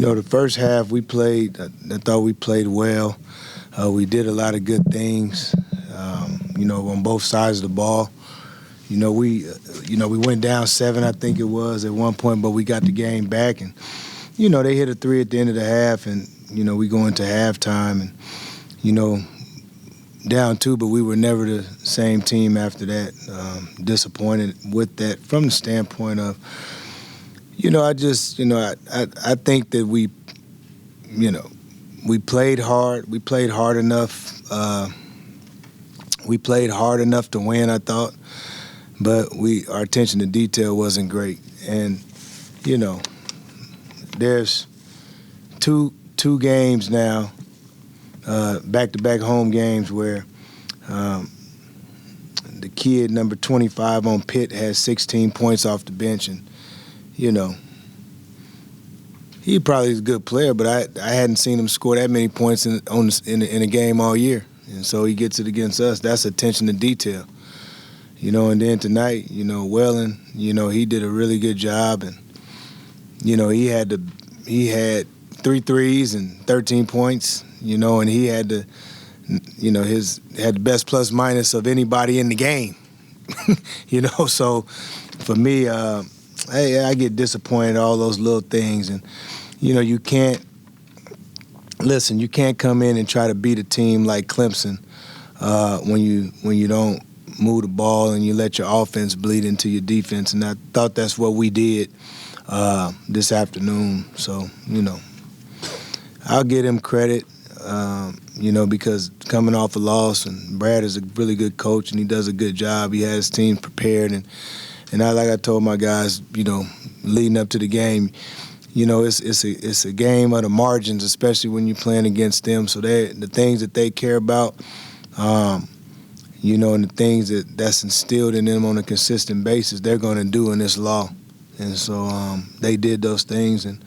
The first half I thought we played well. We did a lot of good things, on both sides of the ball. We went down 7, I think it was, at one point, but we got the game back. And, they hit a 3 at the end of the half, and, we go into halftime and, down 2, but we were never the same team after that. Disappointed with that from the standpoint of, I think that we played hard. We played hard enough. We played hard enough to win, I thought. But our attention to detail wasn't great. And, there's two games now, back-to-back home games where the kid, number 25 on Pitt, has 16 points off the bench. And, he probably is a good player, but I hadn't seen him score that many points in a game all year. And so he gets it against us. That's attention to detail. And then tonight, Wellen, he did a really good job. And, he had 3 threes and 13 points, and he had had the best plus minus of anybody in the game. So for me, I get disappointed all those little things. And, you can't come in and try to beat a team like Clemson when you don't move the ball and you let your offense bleed into your defense. And I thought that's what we did this afternoon. So, I'll give him credit, because coming off a loss, and Brad is a really good coach and he does a good job. He has his team prepared. And like I told my guys, leading up to the game, it's a game of the margins, especially when you're playing against them. So the things that they care about, and the things that's instilled in them on a consistent basis, they're going to do in this law. And so they did those things, and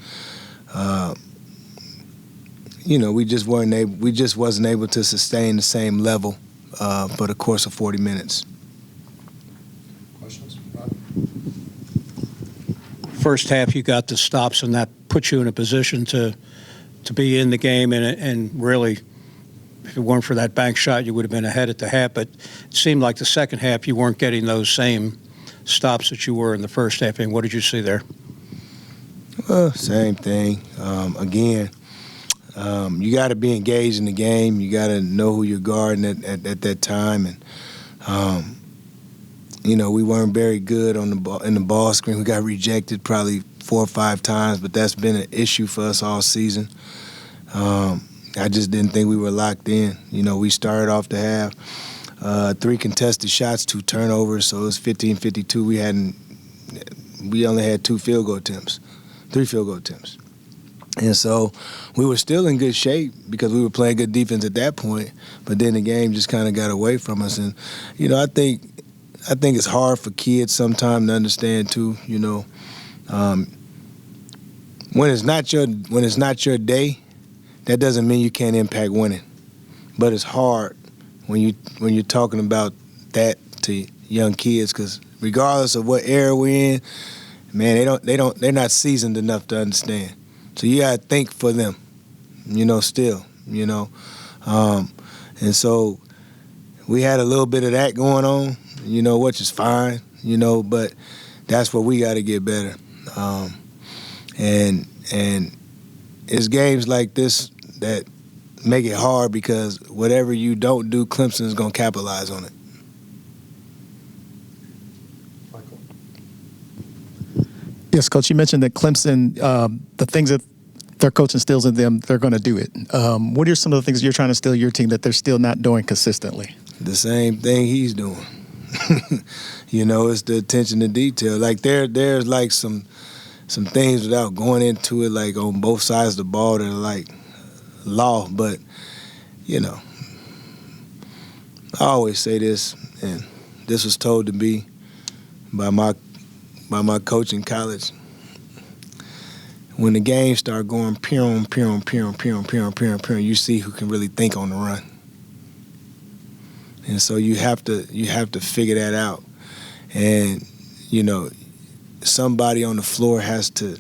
we just wasn't able to sustain the same level for the course of 40 minutes. Questions? First half, you got the stops, and that put you in a position to be in the game, and really, if it weren't for that bank shot, you would have been ahead at the half. But it seemed like the second half you weren't getting those same stops that you were in the first half. And what did you see there? Well, same thing. Again, you got to be engaged in the game. You got to know who you're guarding at that time. And, we weren't very good in the ball screen. We got rejected probably 4 or 5 times, but that's been an issue for us all season. I just didn't think we were locked in. We started off the half, 3 contested shots, 2 turnovers, so it was 15-52. We only had 3 field goal attempts. And so we were still in good shape because we were playing good defense at that point, but then the game just kind of got away from us. And, I think it's hard for kids sometimes to understand too, when it's not your day, that doesn't mean you can't impact winning. But it's hard when you're talking about that to young kids, because regardless of what era we're in, man, they're not seasoned enough to understand. So you gotta think for them, still, and so we had a little bit of that going on, which is fine, but that's where we got to get better. And it's games like this that make it hard, because whatever you don't do, Clemson is gonna capitalize on it. Yes, Coach, you mentioned that Clemson, the things that their coach instills in them, they're going to do it. What are some of the things you're trying to instill in your team that they're still not doing consistently? The same thing he's doing. It's the attention to detail. Like there's like some things without going into it, like on both sides of the ball, that are like law. But, I always say this, and this was told to me by my coach in college. When the game start going pew, you see who can really think on the run. And so you have to figure that out. And, somebody on the floor has to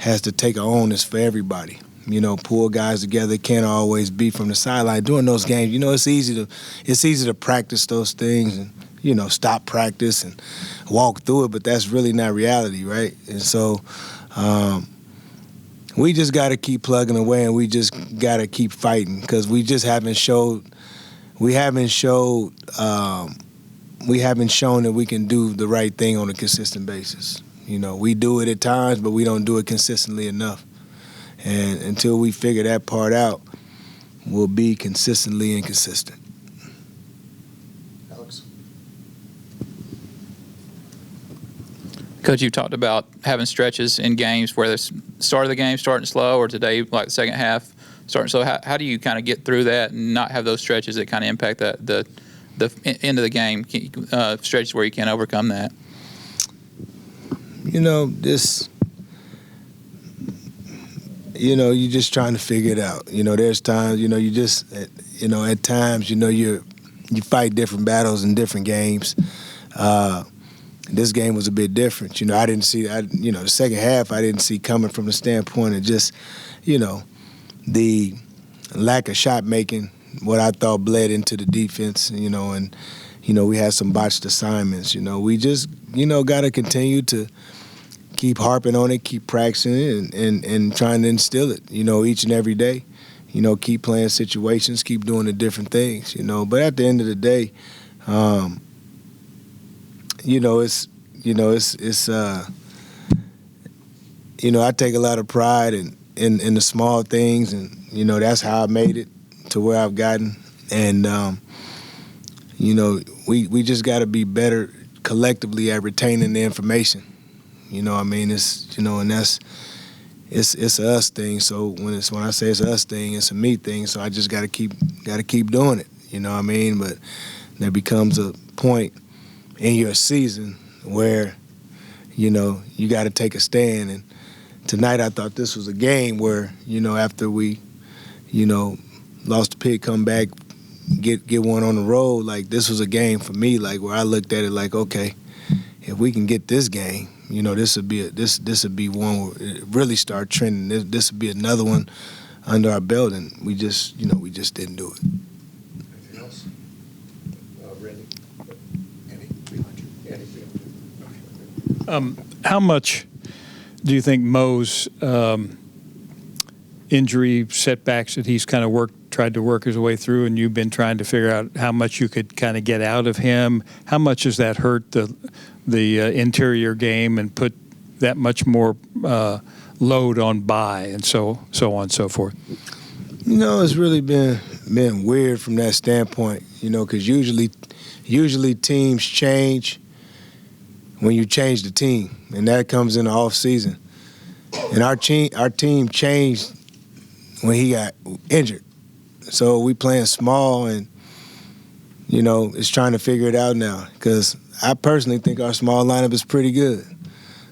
has to take an onus for everybody. You know, pull guys together. It can't always be from the sideline. During those games, you know, it's easy to practice those things and, you know, stop practice and walk through it, but that's really not reality, right? And so we just got to keep plugging away, and we just got to keep fighting, because we just haven't shown that we can do the right thing on a consistent basis. You know, we do it at times, but we don't do it consistently enough. And until we figure that part out, we'll be consistently inconsistent. Alex? Coach, you talked about having stretches in games where the start of the game starting slow, or today, like the second half, starting slow. How do you kind of get through that and not have those stretches that kind of impact the end of the game, stretches where you can't overcome that? You know, you're just trying to figure it out. You know, there's times, you know, at times, you know, you fight different battles in different games. This game was a bit different. You know, I didn't see, the second half I didn't see coming from the standpoint of just, you know, the lack of shot making, what I thought bled into the defense, you know, and, you know, we had some botched assignments. You know, we just, you know, got to continue to keep harping on it, keep practicing it, and trying to instill it, you know, each and every day. You know, keep playing situations, keep doing the different things, you know. But at the end of the day, I take a lot of pride in the small things, and, you know, that's how I made it to where I've gotten. And, you know, we just got to be better collectively at retaining the information. You know what I mean? It's, you know, and that's, it's a us thing. So when I say it's a us thing, it's a me thing. So I just got to keep doing it. You know what I mean? But there becomes a point in your season where, you know, you got to take a stand. And tonight I thought this was a game where, you know, after we, you know, lost the pick, come back, get one on the road, like this was a game for me, like where I looked at it like, okay, if we can get this game, you know, this would be one where it really start trending. This would be another one under our belt, and we just didn't do it. Anything else? Randy? Andy? Behind you. Andy, behind you. How much do you think Mo's injury setbacks that he's kind of tried to work his way through, and you've been trying to figure out how much you could kind of get out of him? How much has that hurt the interior game and put that much more load on bye and so on and so forth? You know, it's really been weird from that standpoint, you know, because usually teams change when you change the team, and that comes in the off season. And our team changed when he got injured. So we playing small, and, you know, it's trying to figure it out now, because I personally think our small lineup is pretty good.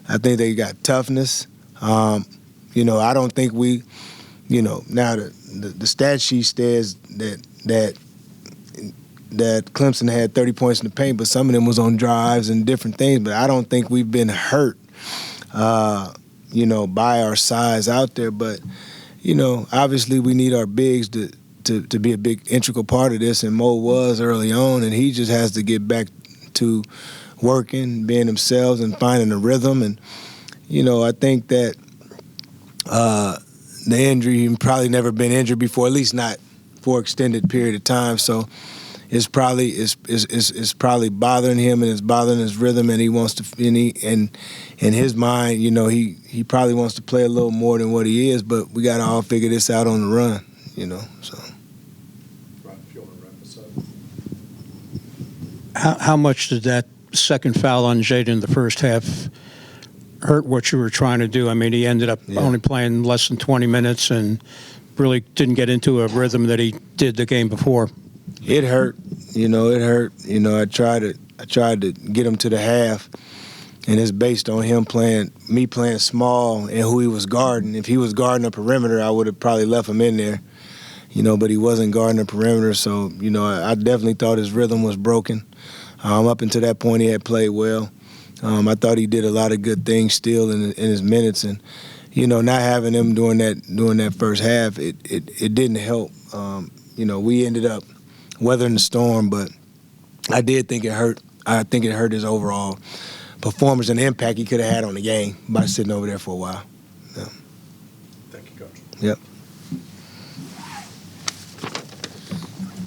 I think they got toughness. You know, I don't think we, you know, now the stat sheet says that Clemson had 30 points in the paint, but some of them was on drives and different things. But I don't think we've been hurt, you know, by our size out there. But, you know, obviously we need our bigs to be a big integral part of this, and Mo was early on, and he just has to get back to working, being themselves, and finding a rhythm. And, you know, I think that the injury, he probably never been injured before, at least not for an extended period of time. So it's probably bothering him, and it's bothering his rhythm, and he wants to, and in his mind, you know, he probably wants to play a little more than what he is, but we got to all figure this out on the run, you know, so. Right, if you want to wrap this up. How much did that second foul on Jaden in the first half hurt what you were trying to do? I mean, he ended up only playing less than 20 minutes and really didn't get into a rhythm that he did the game before. It hurt, you know. It hurt. You know, I tried to get him to the half, and it's based on me playing small and who he was guarding. If he was guarding a perimeter, I would have probably left him in there, you know. But he wasn't guarding a perimeter, so, you know, I definitely thought his rhythm was broken. Up until that point, he had played well. I thought he did a lot of good things still in his minutes, and, not having him during that first half, it didn't help. We ended up weathering the storm, but I did think it hurt. I think it hurt his overall performance and the impact he could have had on the game by sitting over there for a while. Yeah. Thank you, Coach. Yep.